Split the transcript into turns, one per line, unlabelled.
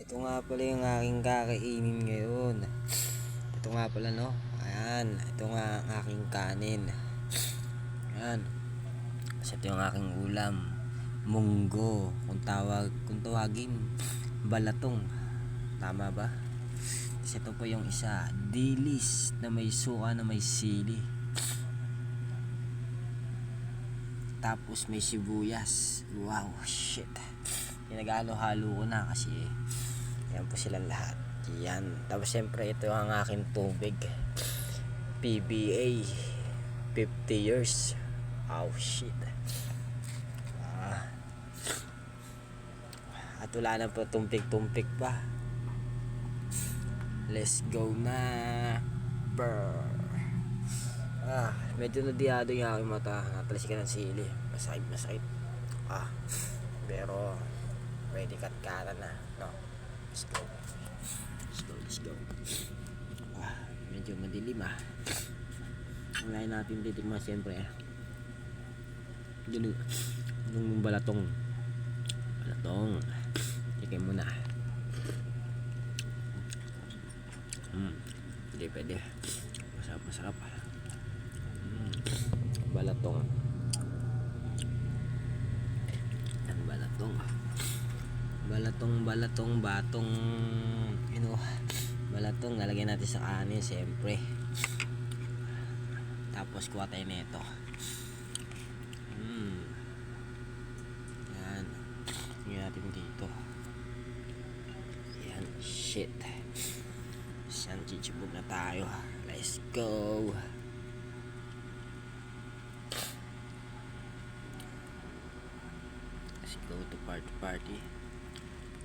Ito nga pala yung aking kakainin ngayon. Ito nga pala, no. Ayan, ito nga ang aking kanin. Ayan. Kasi ito yung aking ulam. Munggo, kung tawagin balatong. Tama ba? Kasi ito po yung isa, dilis na may suka na may sili. Tapos may sibuyas. Wow, shit. Pinag-halo-halo ko na kasi yan po silang lahat. Yan. Tapos siyempre ito ang aking tubig. PBA 50 years. Oh shit. At wala na po tumpik-tumpik pa. Let's go na. Brr. Medyo nadiyado yung aking mata. Natalisikan ng sili. Masakit. Pero pwede kat-kata na, no? Let's go. Medyo madilim Ngayon natin titigman siyempre yung balatong tikim mo na. Pwede masarap balatong batong balatong lalagyan natin sa kanin siyempre. Tapos kuha tayo nito. Yan. Tingnan natin dito. Yan. Shit. Yan. Chichibog na tayo. Let's go. Let's go to party.